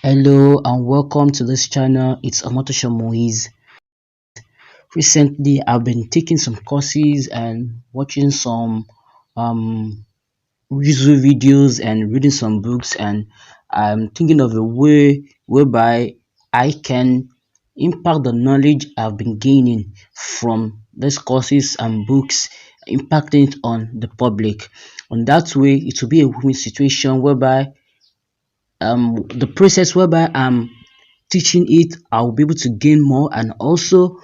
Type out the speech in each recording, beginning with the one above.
Hello and welcome to this channel. It's Al-Mueez. Recently, I've been taking some courses and watching some um, YouTube videos and reading some books, and I'm thinking of a way whereby I can impact the knowledge I've been gaining from these courses and books, impacting it on the public. And that way, it will be a win situation whereby the process whereby I'm teaching it, I'll be able to gain more, and also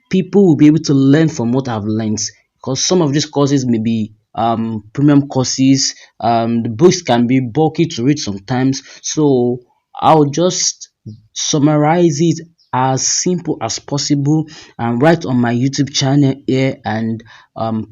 people will be able to learn from what I've learned. Because some of these courses may be premium courses, the books can be bulky to read sometimes. So I'll just summarize it as simple as possible and write on my YouTube channel here, and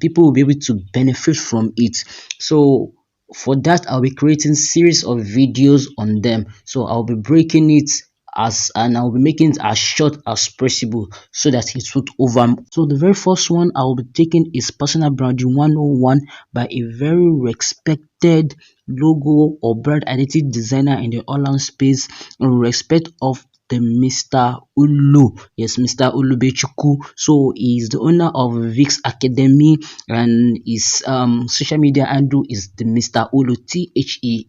people will be able to benefit from it. So for that, I'll be creating series of videos on them. So I'll be breaking it as and I'll be making it as short as possible so that it would over. So the very first one I'll be taking is personal branding 101 by a very respected logo or brand identity designer in the online space in respect of the Mr. Ulu. Yes, Mr. Ulubechuku. So he's the owner of Vix Academy, and his social media handle is the Mr. Ulu,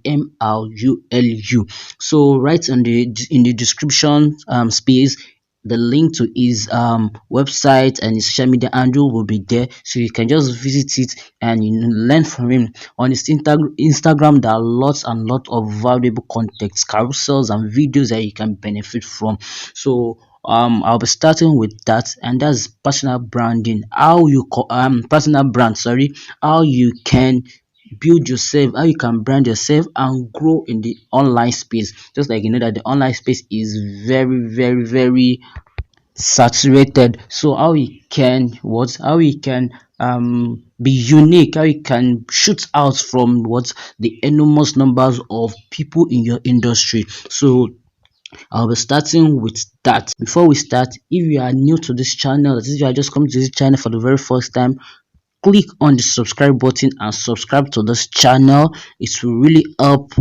THEMRULU. So right in the description space, the link to his website and his social media handle will be there, so you can just visit it and learn from him. On his Instagram, there are lots and lots of valuable contents, carousels and videos that you can benefit from. So I'll be starting with that, and that's personal branding. How you personal brand, sorry, how you can build yourself, how you can brand yourself and grow in the online space. Just like you know that the online space is very saturated. So how we can be unique, how you can shoot out from the enormous numbers of people in your industry. So I'll be starting with that. Before we start, if you are new to this channel, that is, if you are just coming to this channel for the very first time, click on the subscribe button and subscribe to this channel. It will really help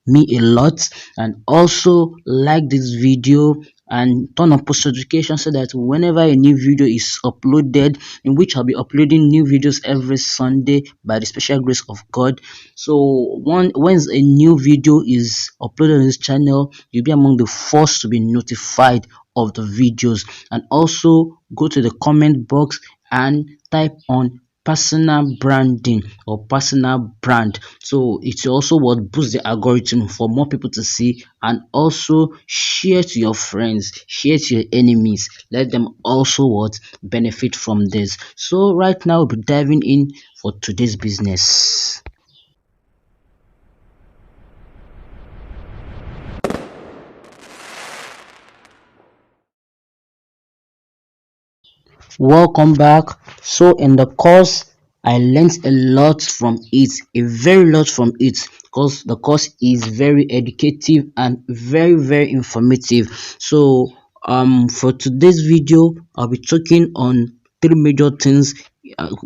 me a lot. And also like this video and turn on post notifications so that whenever a new video is uploaded, in which I'll be uploading new videos every Sunday by the special grace of God. So once a new video is uploaded on this channel, you'll be among the first to be notified of the videos. And also go to the comment box and type on personal branding or personal brand. So it's also what boosts the algorithm for more people to see, and also share to your friends, share to your enemies, let them also what benefit from this. So right now we'll be diving in for today's business. Welcome back. So in the course, I learned a lot from it, a very lot from it, because the course is very educative and very informative. So for today's video, I'll be talking on three major things,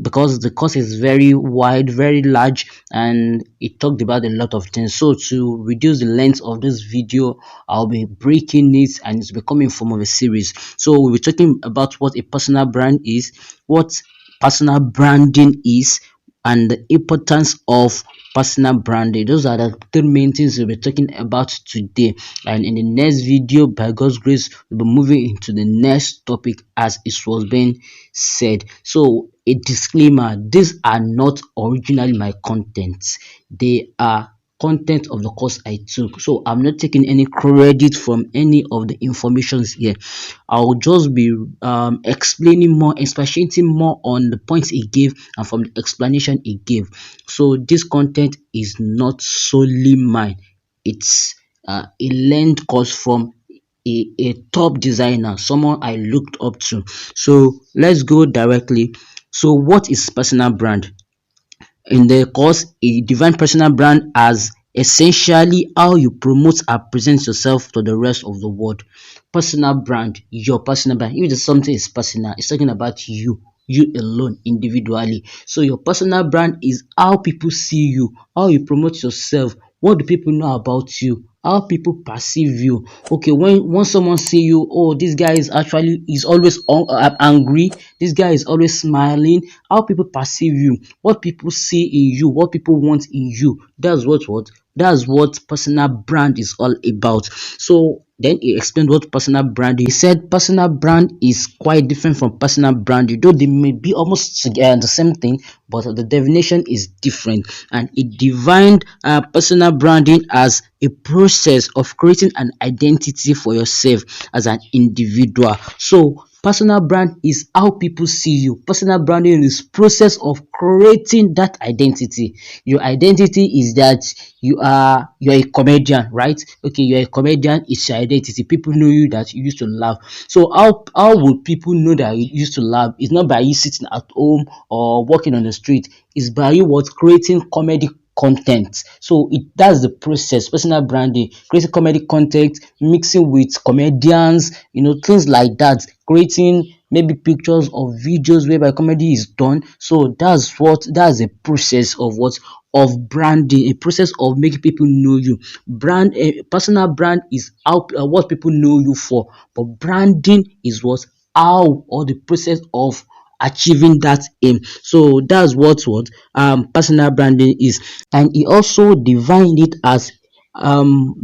because the course is very wide, very large, and it talked about a lot of things. So to reduce the length of this video, I'll be breaking it and it's becoming form of a series. So we'll be talking about what a personal brand is, what personal branding is, and the importance of personal branding. Those are the three main things we'll be talking about today. And in the next video, by God's grace, we'll be moving into the next topic as it was being said. So a disclaimer: these are not originally my contents, they are content of the course I took. So I'm not taking any credit from any of the informations here. I'll just be explaining more, expatiating more on the points he gave and from the explanation he gave. So this content is not solely mine. It's a learned course from a top designer, someone I looked up to. So let's go directly. So what is personal brand? In the course, a divine personal brand as essentially how you promote and present yourself to the rest of the world. Personal brand, your personal brand. If something is personal, it's talking about you alone individually. So your personal brand is how people see you, how you promote yourself, what do people know about you, how people perceive you. Okay, when someone see you, oh, this guy is always angry, this guy is always smiling. How people perceive you, what people see in you, what people want in you. That's what personal brand is all about. So then he explained what personal brand is. He said personal brand is quite different from personal branding, though they may be almost the same thing, but the definition is different. And it defined personal branding as a process of creating an identity for yourself as an individual. So personal brand is how people see you. Personal branding is process of creating that identity. Your identity is that you're a comedian, right? Okay, you're a comedian, it's your identity. People know you that you used to laugh. So how would people know that you used to laugh? It's not by you sitting at home or walking on the street. It's by you what creating comedy content. So that's the process. Personal branding, creating comedy content, mixing with comedians, things like that, creating maybe pictures or videos whereby comedy is done. So that's a process of branding, a process of making people know you. Personal brand is how what people know you for, but branding is what how or the process of achieving that aim. So that's what personal branding is. And he also defined it as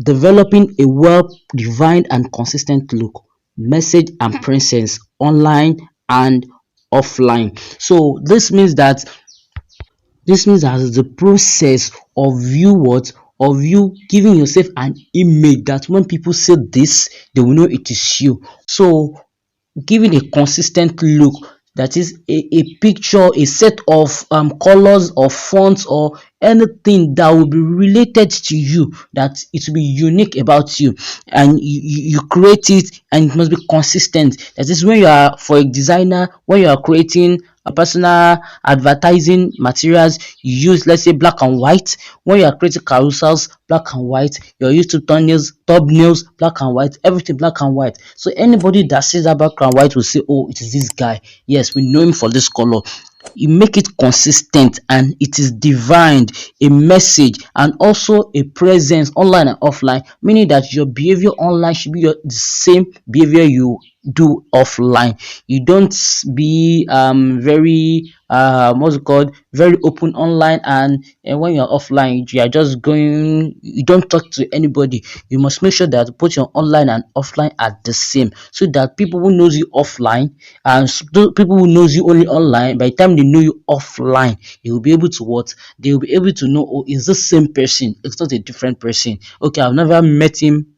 developing a well defined and consistent look, message and presence online and offline. So this means that the process of you giving yourself an image that when people say this, they will know it is you. So giving a consistent look, that is a picture, a set of colors or fonts or anything that will be related to you, that it will be unique about you, and you create it, and it must be consistent. That is when you are, for a designer, when you are creating a personal advertising materials, you use, let's say, black and white. When you are creating carousels, black and white. You're used to thumbnails, black and white, everything black and white. So anybody that sees that black and white will say, oh, it is this guy. Yes, we know him for this color. You make it consistent, and it is divined, a message, and also a presence online and offline, meaning that your behavior online should be the same behavior you do offline. You don't be very what's it called, very open online, and when you're offline you are just going, you don't talk to anybody. You must make sure that both your online and offline are the same, so that people who knows you offline and people who knows you only online, by the time they know you offline, they will be able to they will be able to know, oh, it's the same person, it's not a different person. Okay, I've never met him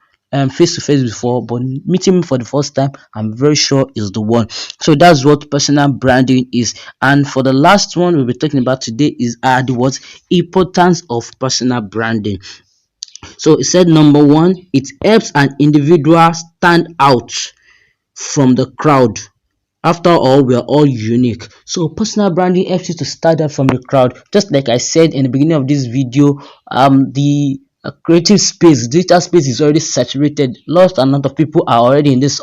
face to face before, but meeting him for the first time, I'm very sure is the one. So that's what personal branding is. And for the last one we'll be talking about today is the what importance of personal branding. So it said, number one, it helps an individual stand out from the crowd. After all, we are all unique. So personal branding helps you to stand out from the crowd. Just like I said in the beginning of this video, the creative space, digital space is already saturated. Lots and lot of people are already in this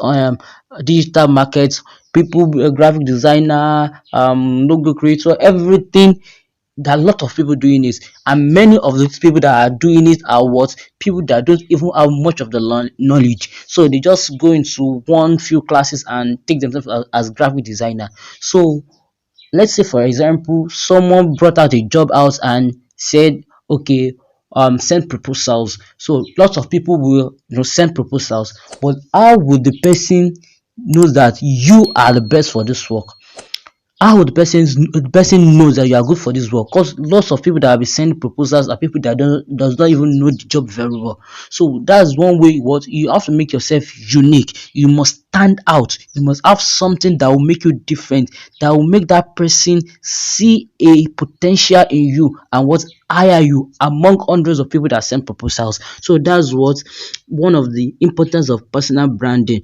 digital market. People, graphic designer, logo creator, everything. There are a lot of people doing it, and many of those people that are doing it are what people that don't even have much of the knowledge. So they just go into one few classes and take themselves as graphic designer. So let's say, for example, someone brought out a job out and said, okay, send proposals. So lots of people will send proposals, but how would the person know that you are the best for this work? How would the person knows that you are good for this work? Because lots of people that have been sending proposals are people that does not even know the job very well. So that's one way. What you have to make yourself unique. You must stand out. You must have something that will make you different, that will make that person see a potential in you and what hire you among hundreds of people that send proposals. So that's what one of the importance of personal branding.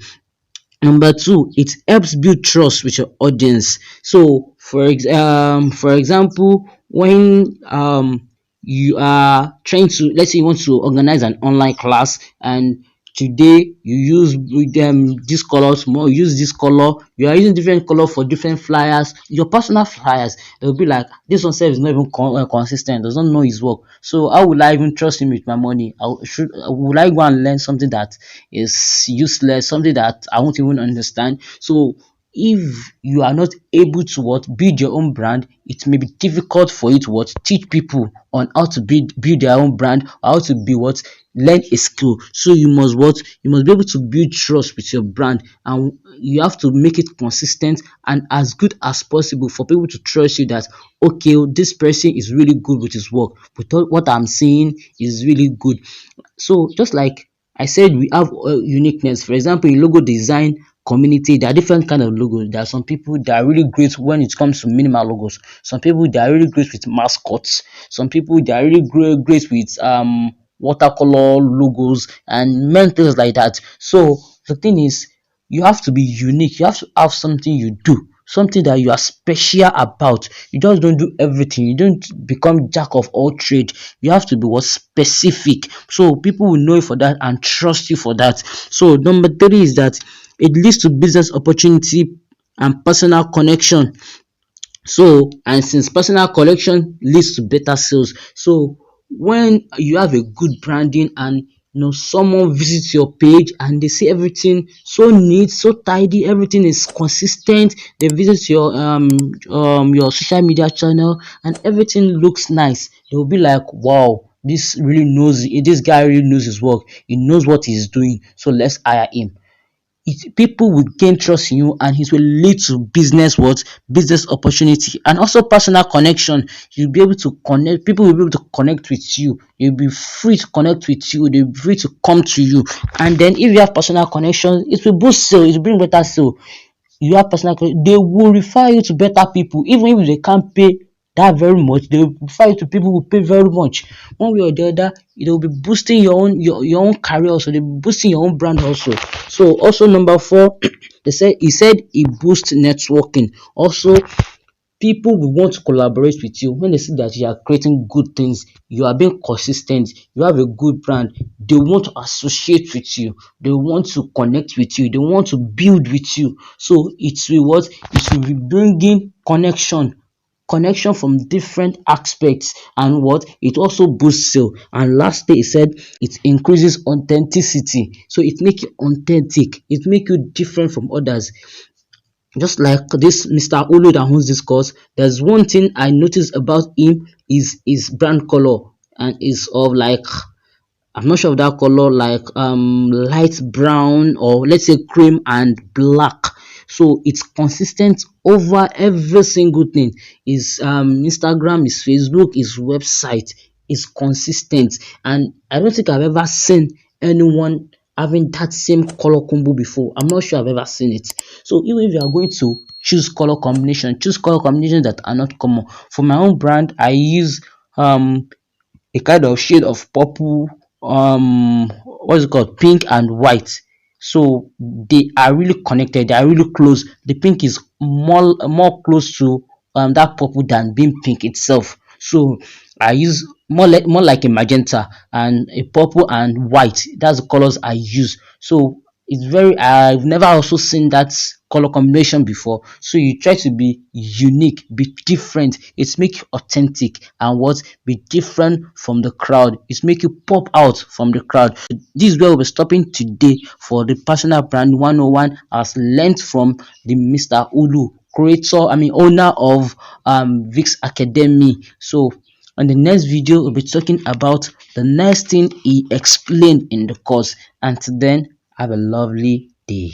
Number two, it helps build trust with your audience. So for example, when you are trying to, let's say you want to organize an online class, and today you use with this color, tomorrow you use this color, you are using different color for different flyers, your personal flyers. They'll be like, this one self is not even consistent, does not know his work, so how will I even trust him with my money? Will I go and learn something that is useless, something that I won't even understand? So if you are not able to what build your own brand, it may be difficult for you to what teach people on how to build their own brand, or how to be what learn a skill. So you must what you must be able to build trust with your brand, and you have to make it consistent and as good as possible for people to trust you that okay, this person is really good with his work, with what I'm seeing is really good. So just like I said, we have uniqueness. For example, in logo design community, there are different kind of logos. There are some people that are really great when it comes to minimal logos. Some people that are really great with mascots. Some people that are really great with watercolor logos and many things like that. So the thing is, you have to be unique. You have to have something you do, something that you are special about. You just don't do everything. You don't become jack of all trade. You have to be what specific, so people will know you for that and trust you for that. So number three is that it leads to business opportunity and personal connection. So, and since personal collection leads to better sales, so when you have a good branding and someone visits your page and they see everything so neat, so tidy, everything is consistent, they visit your social media channel and everything looks nice, they'll be like, wow, this guy really knows his work, he knows what he's doing, so let's hire him. People will gain trust in you and it will lead to business opportunity and also personal connection. You'll be able to connect, people will be able to connect with you, you'll be free to connect with you, they'll be free to come to you. And then if you have personal connection, it will boost sale, it will bring better sale. You have personal connection, they will refer you to better people, even if they can't pay that very much, they will refer you to people who pay very much. One way or the other, they will be boosting your own career also, they'll be boosting your own brand also. So also number four, he said it boosts networking. Also, people will want to collaborate with you when they see that you are creating good things, you are being consistent, you have a good brand, they want to associate with you, they want to connect with you, they want to build with you. So it will be bringing connection from different aspects, and what it also boosts sale. And lastly, he said it increases authenticity, so it make you authentic, it make you different from others. Just like this Mr. Olu that owns this course, there's one thing I noticed about him is his brand color, and is of like, I'm not sure of that color, like light brown, or let's say cream and black. So it's consistent over every single thing. His Instagram, his Facebook, his website is consistent, and I don't think I've ever seen anyone having that same color combo before. I'm not sure I've ever seen it. So even if you are going to choose color combinations that are not common. For my own brand, I use a kind of shade of purple, what's it called, pink and white. So they are really connected, they are really close. The pink is more close to that purple than being pink itself. So I use more like a magenta and a purple and white. That's the colors I use. So I've never also seen that color combination before. So you try to be unique, be different. It's make you authentic, and what be different from the crowd. It's make you pop out from the crowd. This is where we're stopping today for the personal brand 101, as learned from the Mr. Ulu, owner of Vix Academy. So on the next video, we'll be talking about the next thing he explained in the course. Until then, have a lovely day.